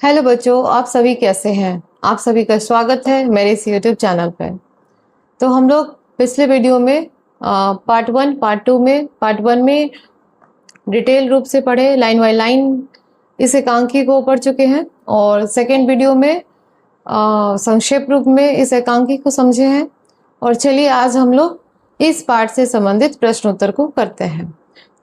Hello बच्चों, आप सभी कैसे हैं। आप सभी का स्वागत है मेरे इस यूट्यूब चैनल पर। तो हम लोग पिछले वीडियो में पार्ट 1 पार्ट 1 में डिटेल रूप से पढ़े, लाइन बाय लाइन इस एकांकी को पढ़ चुके हैं और सेकेंड वीडियो में संक्षेप रूप में इस एकांकी को समझे हैं। और चलिए आज हम लोग इस पार्ट से संबंधित प्रश्नोत्तर को करते हैं।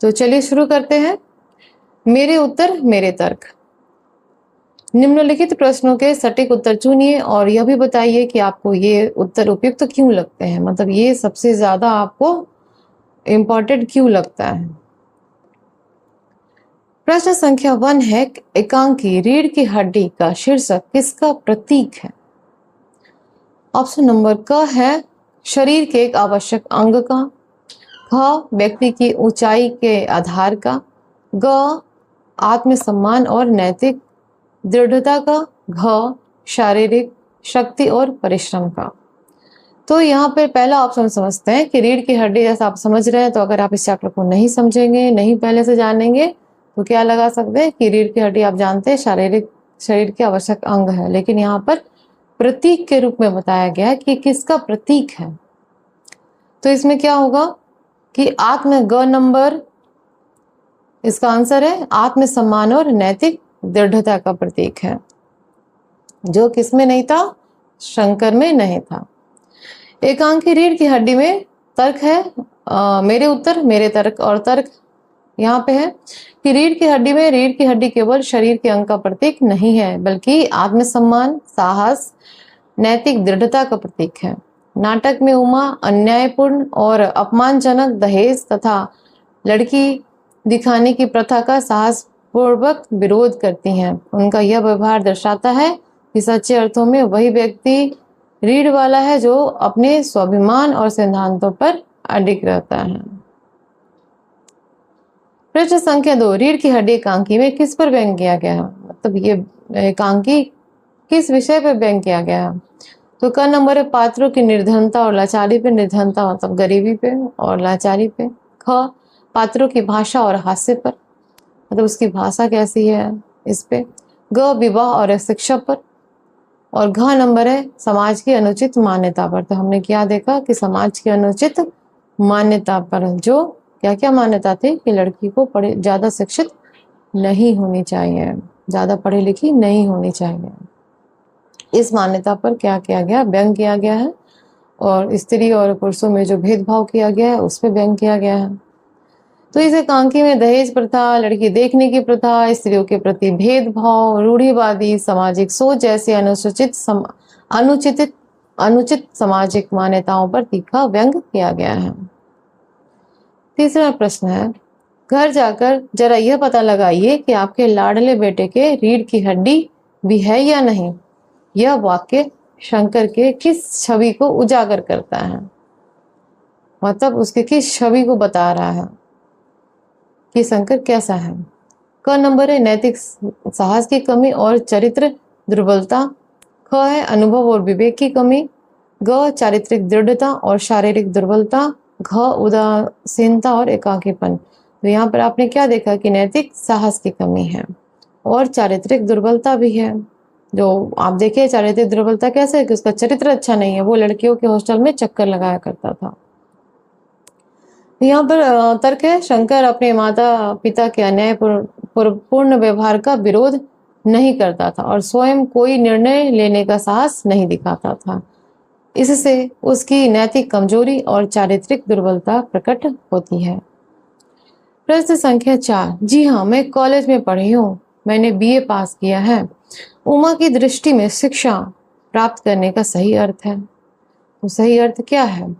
तो चलिए शुरू करते हैं। मेरे उत्तर मेरे तर्क। निम्नलिखित प्रश्नों के सटीक उत्तर चुनिए और यह भी बताइए कि आपको ये उत्तर उपयुक्त क्यों लगते हैं, मतलब ये सबसे ज्यादा आपको इम्पोर्टेंट क्यों लगता है। प्रश्न संख्या 1 है, एकांकी रीढ़ की हड्डी का शीर्षक किसका प्रतीक है। ऑप्शन नंबर क है शरीर के एक आवश्यक अंग का, ख व्यक्ति की ऊंचाई के आधार का, ग आत्मसम्मान और नैतिक दृढ़ता का, घ शारीरिक शक्ति और परिश्रम का। तो यहाँ पे पहला ऑप्शन समझते हैं कि रीढ़ की हड्डी, जैसा आप समझ रहे हैं, तो अगर आप इस चैप्टर को नहीं समझेंगे, नहीं पहले से जानेंगे, तो क्या लगा सकते हैं कि रीढ़ की हड्डी आप जानते हैं शारीरिक शरीर के आवश्यक अंग है, लेकिन यहाँ पर प्रतीक के रूप में बताया गया है कि किसका प्रतीक है। तो इसमें क्या होगा कि आत्म ग नंबर, इसका आंसर है आत्मसम्मान और नैतिक दृढ़ता का प्रतीक है, जो किसमें नहीं था, शंकर में नहीं था। एकांकी रीढ़ की हड्डी में तर्क है मेरे उत्तर मेरे तर्क। और तर्क यहाँ पे है कि रीढ़ की हड्डी में रीढ़ की हड्डी केवल शरीर के अंग का प्रतीक नहीं है, बल्कि आत्मसम्मान, साहस, नैतिक दृढ़ता का प्रतीक है। नाटक में उमा अन्यायपूर्ण और अपमानजनक दहेज तथा लड़की दिखाने की प्रथा का साहस पूर्वक विरोध करती हैं। उनका यह व्यवहार दर्शाता है कि सच्चे अर्थों में वही व्यक्ति रीढ़ वाला है जो अपने स्वाभिमान और सिद्धांतों पर अडिग रहता है। प्रश्न संख्या 2, रीढ़ की हड्डी एकांकी में किस पर व्यंग किया गया है, मतलब ये एकांकी किस विषय पर व्यंग किया गया है। तो क नंबर है पात्रों की निर्धनता और लाचारी पे, निर्धनता मतलब गरीबी पे और लाचारी पे। ख पात्रों की भाषा और हास्य पर, मतलब उसकी भाषा कैसी है इस पे। ग विवाह और शिक्षा पर। और घ नंबर है समाज की अनुचित मान्यता पर। तो हमने क्या देखा कि समाज की अनुचित मान्यता पर, जो क्या क्या मान्यता थी कि लड़की को ज्यादा शिक्षित नहीं होनी चाहिए, ज्यादा पढ़ी लिखी नहीं होनी चाहिए, इस मान्यता पर क्या किया गया, व्यंग किया गया है। और स्त्री और पुरुषों में जो भेदभाव किया गया है उस पर व्यंग किया गया है। तो इस एकांकी में दहेज प्रथा, लड़की देखने की प्रथा, स्त्रियों के प्रति भेदभाव, रूढ़िवादी सामाजिक सोच जैसे अनुचित सामाजिक मान्यताओं पर तीखा व्यंग किया गया है। तीसरा प्रश्न है, घर जाकर जरा यह पता लगाइए कि आपके लाडले बेटे के रीढ़ की हड्डी भी है या नहीं। यह वाक्य शंकर के किस छवि को उजागर करता है, मतलब उसके किस छवि को बता रहा है कि शंकर कैसा है। क नंबर है नैतिक साहस की कमी और चरित्र दुर्बलता। ख है अनुभव और विवेक की कमी। ग चारित्रिक दृढ़ता और शारीरिक दुर्बलता। घ उदासीनता और एकाकीपन। तो यहाँ पर आपने क्या देखा कि नैतिक साहस की कमी है और चारित्रिक दुर्बलता भी है। जो आप देखिए चारित्रिक दुर्बलता कैसे है कि उसका चरित्र अच्छा नहीं है, वो लड़कियों के हॉस्टल में चक्कर लगाया करता था। यहाँ पर तर्क है शंकर अपने माता पिता के अन्याय पूर्ण व्यवहार का विरोध नहीं करता था और स्वयं कोई निर्णय लेने का साहस नहीं दिखाता था। इससे उसकी नैतिक कमजोरी और चारित्रिक दुर्बलता प्रकट होती है। प्रश्न संख्या 4, जी हाँ मैं कॉलेज में पढ़ी हूँ, मैंने बीए पास किया है। उमा की दृष्टि में शिक्षा प्राप्त करने का सही अर्थ है, तो सही अर्थ क्या है।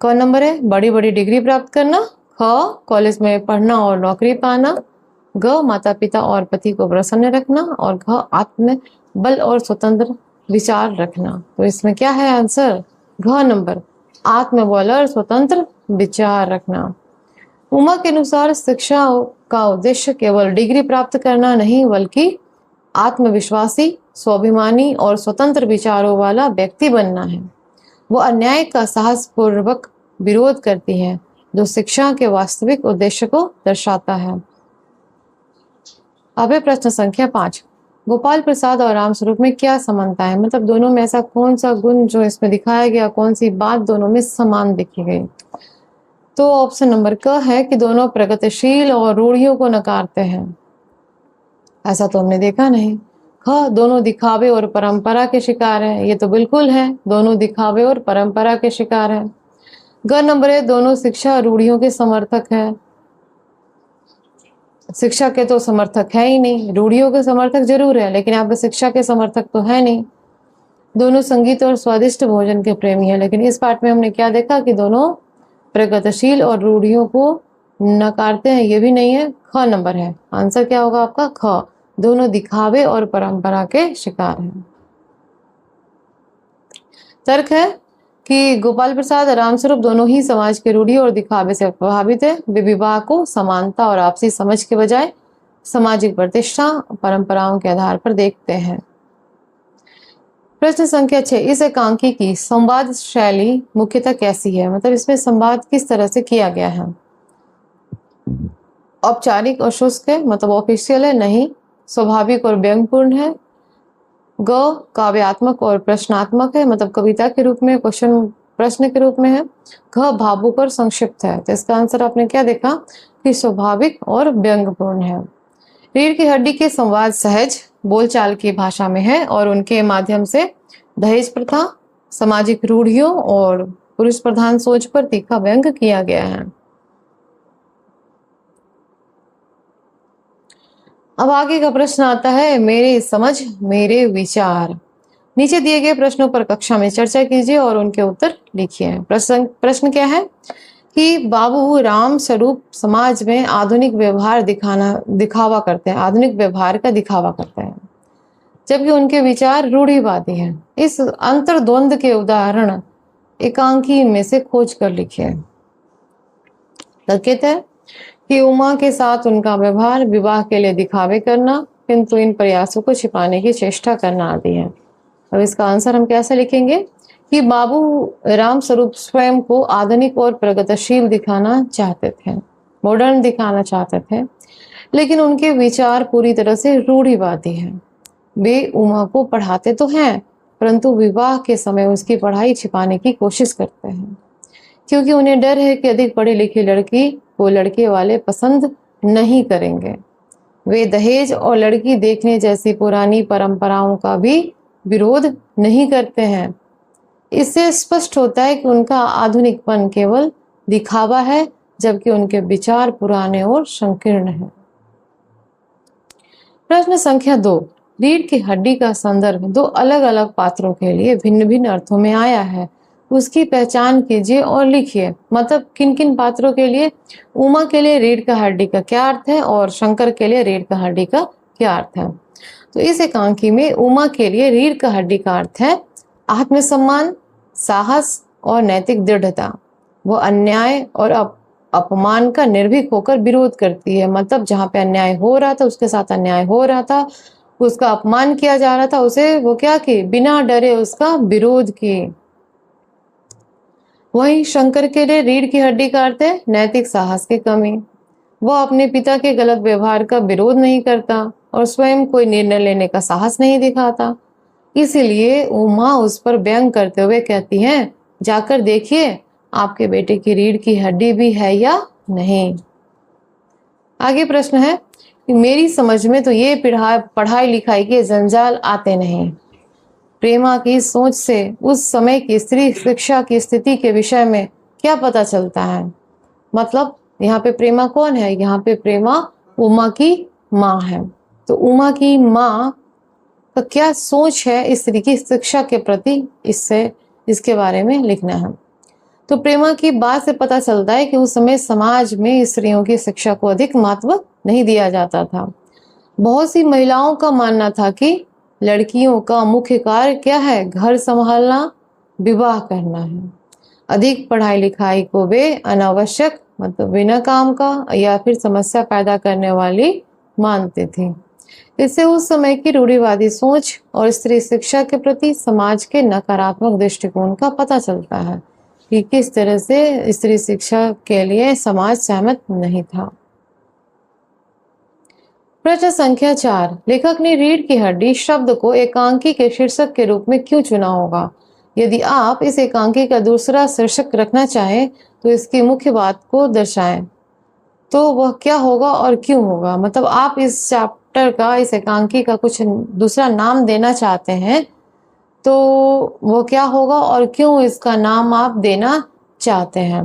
क नंबर है बड़ी बड़ी डिग्री प्राप्त करना। ख कॉलेज में पढ़ना और नौकरी पाना। ग माता पिता और पति को प्रसन्न रखना। और घ आत्म बल और स्वतंत्र विचार रखना। तो इसमें क्या है आंसर, घ नंबर आत्मबल और स्वतंत्र विचार रखना। उमा के अनुसार शिक्षा का उद्देश्य केवल डिग्री प्राप्त करना नहीं, बल्कि आत्मविश्वासी, स्वाभिमानी और स्वतंत्र विचारों वाला व्यक्ति बनना है। वो अन्याय का साहसपूर्वक विरोध करती है, जो शिक्षा के वास्तविक उद्देश्य को दर्शाता है। अब है प्रश्न संख्या 5, गोपाल प्रसाद और रामस्वरूप में क्या समानता है, मतलब दोनों में ऐसा कौन सा गुण जो इसमें दिखाया गया, कौन सी बात दोनों में समान देखी गई। तो ऑप्शन नंबर क है कि दोनों प्रगतिशील और रूढ़ियों को नकारते हैं। ऐसा तो हमने देखा नहीं। ख, दोनों दिखावे और परंपरा के शिकार हैं। ये तो बिल्कुल है, दोनों दिखावे और परंपरा के शिकार हैं। ग नंबर है, दोनों शिक्षा रूढ़ियों के समर्थक हैं। शिक्षा के तो समर्थक है ही नहीं, रूढ़ियों के समर्थक जरूर है, लेकिन यहाँ पे शिक्षा के समर्थक तो है नहीं। दोनों संगीत और स्वादिष्ट भोजन के प्रेमी हैं, लेकिन इस पाठ में हमने क्या देखा कि दोनों प्रगतिशील और रूढ़ियों को नकारते हैं, ये भी नहीं है। ख नंबर है, आंसर क्या होगा आपका? ख, दोनों दिखावे और परंपरा के शिकार हैं। तर्क है कि गोपाल प्रसाद और रामस्वरूप दोनों ही समाज के रूढ़ी और दिखावे से प्रभावित है। वे विवाह को समानता और आपसी समझ के बजाय सामाजिक प्रतिष्ठा परंपराओं के आधार पर देखते हैं। प्रश्न संख्या 6, इस एकांकी की संवाद शैली मुख्यतः कैसी है, मतलब इसमें संवाद किस तरह से किया गया है? औपचारिक और शुष्क है, मतलब ऑफिशियल है? नहीं। स्वाभाविक और व्यंग्यपूर्ण है? ग, काव्यात्मक और प्रश्नात्मक है, मतलब कविता के रूप में, क्वेश्चन प्रश्न के रूप में है। घ, भावुक और संक्षिप्त है। तो इसका आंसर आपने क्या देखा कि स्वाभाविक और व्यंग्यपूर्ण है। रीढ़ की हड्डी के संवाद सहज बोलचाल की भाषा में है और उनके माध्यम से दहेज प्रथा, सामाजिक रूढ़ियों और पुरुष प्रधान सोच पर तीखा व्यंग किया गया है। अब आगे का प्रश्न आता है, मेरे समझ मेरे विचार। नीचे दिए गए प्रश्नों पर कक्षा में चर्चा कीजिए और उनके उत्तर लिखिए। प्रश्न क्या है कि बाबू राम स्वरूप समाज में आधुनिक व्यवहार दिखावा करते हैं, आधुनिक व्यवहार का दिखावा करते हैं, जबकि उनके विचार रूढ़िवादी हैं। इस अंतर्द्वंद के उदाहरण एकांकी में से खोज कर लिखिए। संकेत है कि उमा के साथ उनका व्यवहार विवाह के लिए दिखावे करना, किंतु इन प्रयासों को छिपाने की चेष्टा करना आदि है। अब इसका आंसर हम कैसे लिखेंगे कि बाबू राम स्वरूप स्वयं को आधुनिक और प्रगतिशील दिखाना चाहते थे, मॉडर्न दिखाना चाहते थे, लेकिन उनके विचार पूरी तरह से रूढ़िवादी हैं। वे उमा को पढ़ाते तो हैं, परंतु विवाह के समय उसकी पढ़ाई छिपाने की कोशिश करते हैं, क्योंकि उन्हें डर है कि अधिक पढ़ी लिखी लड़की को लड़के वाले पसंद नहीं करेंगे। वे दहेज और लड़की देखने जैसी पुरानी परंपराओं का भी विरोध नहीं करते हैं। इससे स्पष्ट होता है कि उनका आधुनिकपन केवल दिखावा है, जबकि उनके विचार पुराने और संकीर्ण हैं। प्रश्न संख्या 2, रीढ़ की हड्डी का संदर्भ दो अलग अलग पात्रों के लिए भिन्न भिन्न अर्थों में आया है, उसकी पहचान कीजिए और लिखिए। मतलब किन किन पात्रों के लिए? उमा के लिए रीढ़ का हड्डी का क्या अर्थ है और शंकर के लिए रीढ़ का हड्डी का क्या अर्थ है? तो इस एकांकी में उमा के लिए रीढ़ का हड्डी का अर्थ है आत्मसम्मान, साहस और नैतिक दृढ़ता। वो अन्याय और अपमान का निर्भीक होकर विरोध करती है। मतलब जहाँ पे अन्याय हो रहा था, उसके साथ अन्याय हो रहा था, उसका अपमान किया जा रहा था, उसे वो क्या की? बिना डरे उसका विरोध की। वहीं शंकर के लिए रीढ़ की हड्डी का अर्थ है नैतिक साहस की कमी। वह अपने पिता के गलत व्यवहार का विरोध नहीं करता और स्वयं कोई निर्णय लेने का साहस नहीं दिखाता। इसीलिए उमा उस पर व्यंग करते हुए कहती हैं, जाकर देखिए आपके बेटे की रीढ़ की हड्डी भी है या नहीं। आगे प्रश्न है कि मेरी समझ में तो ये पढ़ाई लिखाई के जंजाल आते नहीं। प्रेमा की सोच से उस समय की स्त्री शिक्षा की स्थिति के विषय में क्या पता चलता है? मतलब यहाँ पे प्रेमा कौन है? यहाँ पे प्रेमा उमा की माँ है। तो उमा की माँ का क्या सोच है स्त्री की शिक्षा के प्रति, इसके बारे में लिखना है। तो प्रेमा की बात से पता चलता है कि उस समय समाज में स्त्रियों की शिक्षा को अधिक महत्व नहीं दिया जाता था। बहुत सी महिलाओं का मानना था कि लड़कियों का मुख्य कार्य क्या है? घर संभालना, विवाह करना है। अधिक पढ़ाई लिखाई को वे अनावश्यक, मतलब बिना काम का या फिर समस्या पैदा करने वाली मानते थे। इससे उस समय की रूढ़िवादी सोच और स्त्री शिक्षा के प्रति समाज के नकारात्मक दृष्टिकोण का पता चलता है कि किस तरह से स्त्री शिक्षा के लिए समाज सहमत नहीं था। प्रश्न संख्या 4, लेखक ने रीढ़ की हड्डी शब्द को एकांकी के शीर्षक के रूप में क्यों चुना होगा? यदि आप इस एकांकी का दूसरा शीर्षक रखना चाहें तो इसकी मुख्य बात को दर्शाएं। तो वह क्या होगा और क्यों होगा? मतलब आप इस चैप्टर का, इस एकांकी का कुछ दूसरा नाम देना चाहते हैं, तो वो क्या होगा और क्यों इसका नाम आप देना चाहते हैं?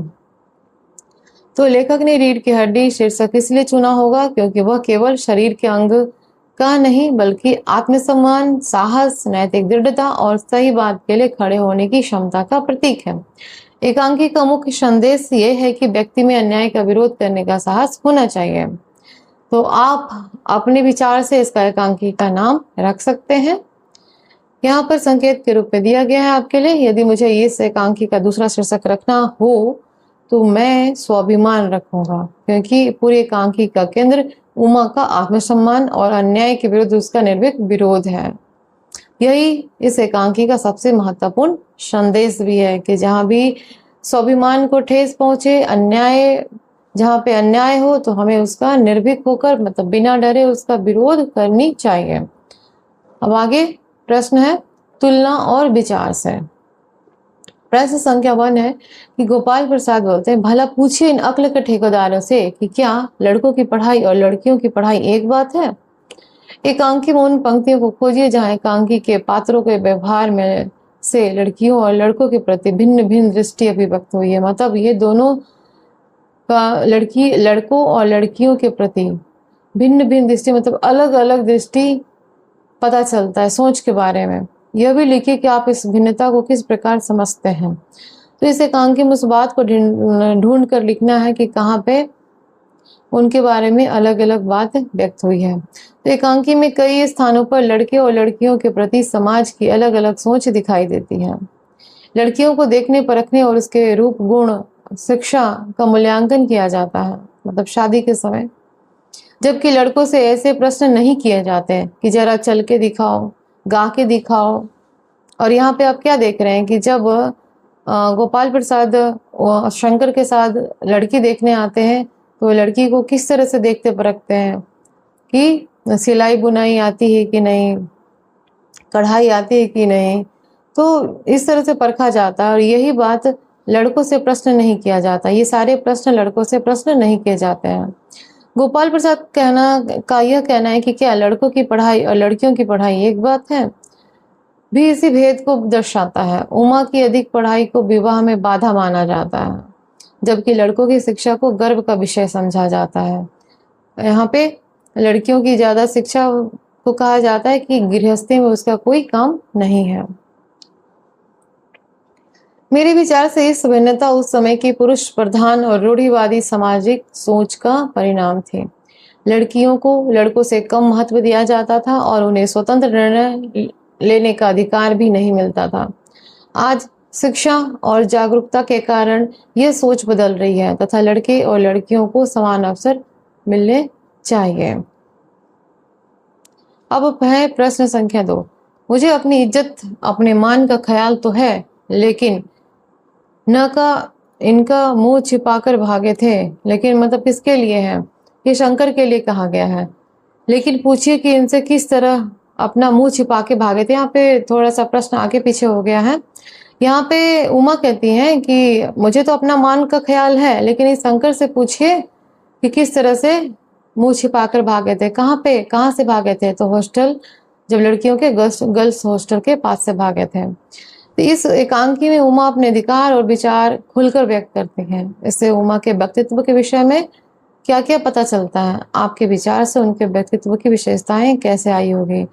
तो लेखक ने रीढ़ की हड्डी शीर्षक इसलिए चुना होगा क्योंकि वह केवल शरीर के अंग का नहीं बल्कि आत्मसम्मान, साहस, नैतिक दृढ़ता और सही बात के लिए खड़े होने की क्षमता का प्रतीक है। एकांकी का मुख्य संदेश ये है कि व्यक्ति में अन्याय का विरोध करने का साहस होना चाहिए। तो आप अपने विचार से इसका एकांकी का नाम रख सकते हैं। यहाँ पर संकेत के रूप में दिया गया है आपके लिए। यदि मुझे इस एकांकी का दूसरा शीर्षक रखना हो तो मैं स्वाभिमान रखूंगा, क्योंकि पूरी एकांकी का केंद्र उमा का आत्मसम्मान और अन्याय के विरुद्ध उसका निर्भीक विरोध है। यही इस एकांकी का सबसे महत्वपूर्ण संदेश भी है कि जहाँ भी स्वाभिमान को ठेस पहुंचे, अन्याय, जहाँ पे अन्याय हो तो हमें उसका निर्भीक होकर, मतलब बिना डरे उसका विरोध करनी चाहिए। अब आगे प्रश्न है तुलना और विचार से। प्रश्न संख्या 1 है कि गोपाल प्रसाद बोलते हैं, भला पूछिए इन अक्ल के ठेकेदारों से कि क्या लड़कों की पढ़ाई और लड़कियों की पढ़ाई एक बात है? एकांकी में उन पंक्तियों को खोजिए जहाँ एकांकी के पात्रों के व्यवहार में से लड़कियों और लड़कों के प्रति भिन्न भिन्न दृष्टि अभिव्यक्त हुई है। मतलब ये दोनों का लड़कों और लड़कियों के प्रति भिन्न भिन्न दृष्टि, मतलब अलग अलग दृष्टि पता चलता है सोच के बारे में। यह भी लिखिए कि आप इस भिन्नता को किस प्रकार समझते हैं। तो इस एकांकी में उस बात को ढूंढ कर लिखना है कि कहाँ पे उनके बारे में अलग अलग बात व्यक्त हुई है। तो एकांकी में कई स्थानों पर लड़के और लड़कियों के प्रति समाज की अलग अलग सोच दिखाई देती है। लड़कियों को देखने, परखने और उसके रूप, गुण, शिक्षा का मूल्यांकन किया जाता है, मतलब शादी के समय, जबकि लड़कों से ऐसे प्रश्न नहीं किए जाते कि जरा चल के दिखाओ, गा के दिखाओ। और यहाँ पे आप क्या देख रहे हैं कि जब गोपाल प्रसाद शंकर के साथ लड़की देखने आते हैं तो लड़की को किस तरह से देखते परखते हैं कि सिलाई बुनाई आती है कि नहीं, कढ़ाई आती है कि नहीं। तो इस तरह से परखा जाता है और यही बात लड़कों से प्रश्न नहीं किया जाता। ये सारे प्रश्न लड़कों से प्रश्न नहीं किए जाते हैं। गोपाल प्रसाद यह कहना है कि क्या लड़कों की पढ़ाई और लड़कियों की पढ़ाई एक बात है, भी इसी भेद को दर्शाता है। उमा की अधिक पढ़ाई को विवाह में बाधा माना जाता है, जबकि लड़कों की शिक्षा को गर्व का विषय समझा जाता है। यहाँ पे लड़कियों की ज्यादा शिक्षा को कहा जाता है कि गृहस्थी में उसका कोई काम नहीं है। मेरे विचार से इस भिन्नता उस समय की पुरुष प्रधान और रूढ़िवादी सामाजिक सोच का परिणाम थी। लड़कियों को लड़कों से कम महत्व दिया जाता था और उन्हें स्वतंत्र निर्णय लेने का अधिकार भी नहीं मिलता था। आज शिक्षा और जागरूकता के कारण यह सोच बदल रही है तथा लड़के और लड़कियों को समान अवसर मिलने चाहिए। अब है प्रश्न संख्या 2। मुझे अपनी इज्जत, अपने मान का ख्याल तो है, लेकिन इनका मुंह छिपाकर भागे थे। लेकिन मतलब किसके लिए है? ये शंकर के लिए कहा गया है। लेकिन पूछिए कि इनसे किस तरह अपना मुंह छिपा के भागे थे। यहाँ पे थोड़ा सा प्रश्न आगे पीछे हो गया है। यहाँ पे उमा कहती हैं कि मुझे तो अपना मान का ख्याल है, लेकिन इस शंकर से पूछिए कि किस तरह से मुंह छिपाकर भागे थे, कहाँ से भागे थे। तो हॉस्टल, जब लड़कियों के गर्ल्स हॉस्टल के पास से भागे थे। तो इस एकांकी में उमा अपने अधिकार और विचार खुलकर व्यक्त करते हैं। इससे उमा के व्यक्तित्व के विषय में क्या क्या पता चलता है? आपके विचार से उनके व्यक्तित्व की विशेषताएं कैसे आई होगी।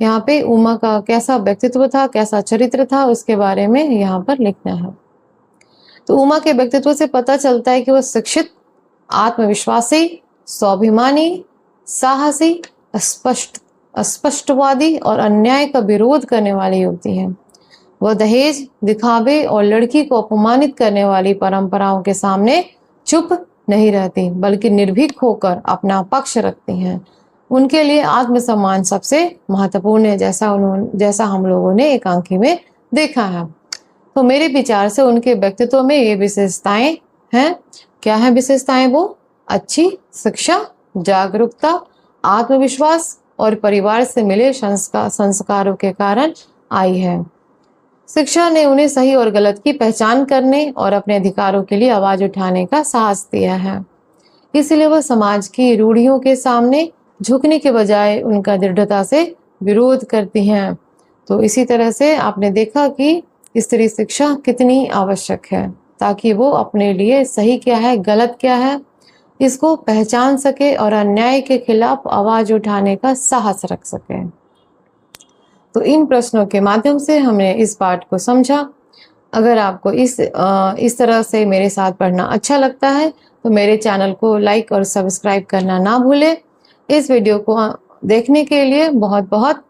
यहाँ पे उमा का कैसा व्यक्तित्व था, कैसा चरित्र था, उसके बारे में यहाँ पर लिखना है। तो उमा के व्यक्तित्व से पता चलता है कि वह शिक्षित, आत्मविश्वासी, स्वाभिमानी, साहसी, स्पष्टवादी और अन्याय का विरोध करने वाली युवती है। वह दहेज, दिखावे और लड़की को अपमानित करने वाली परंपराओं के सामने चुप नहीं रहती, बल्कि निर्भीक होकर अपना पक्ष रखती हैं। उनके लिए आत्मसम्मान सबसे महत्वपूर्ण है, जैसा हम लोगों ने एकांकी में देखा है। तो मेरे विचार से उनके व्यक्तित्व में ये विशेषताएं हैं। क्या है विशेषताएं? वो अच्छी शिक्षा, जागरूकता, आत्मविश्वास और परिवार से मिले संस्कारों के कारण आई है। शिक्षा ने उन्हें सही और गलत की पहचान करने और अपने अधिकारों के लिए आवाज उठाने का साहस दिया है। इसलिए वह समाज की रूढ़ियों के सामने झुकने के बजाय उनका दृढ़ता से विरोध करती हैं। तो इसी तरह से आपने देखा कि स्त्री शिक्षा कितनी आवश्यक है, ताकि वो अपने लिए सही क्या है, गलत क्या है, इसको पहचान सके और अन्याय के खिलाफ आवाज उठाने का साहस रख सके। तो इन प्रश्नों के माध्यम से हमने इस पाठ को समझा। अगर आपको इस तरह से मेरे साथ पढ़ना अच्छा लगता है तो मेरे चैनल को लाइक और सब्सक्राइब करना ना भूलें। इस वीडियो को देखने के लिए बहुत बहुत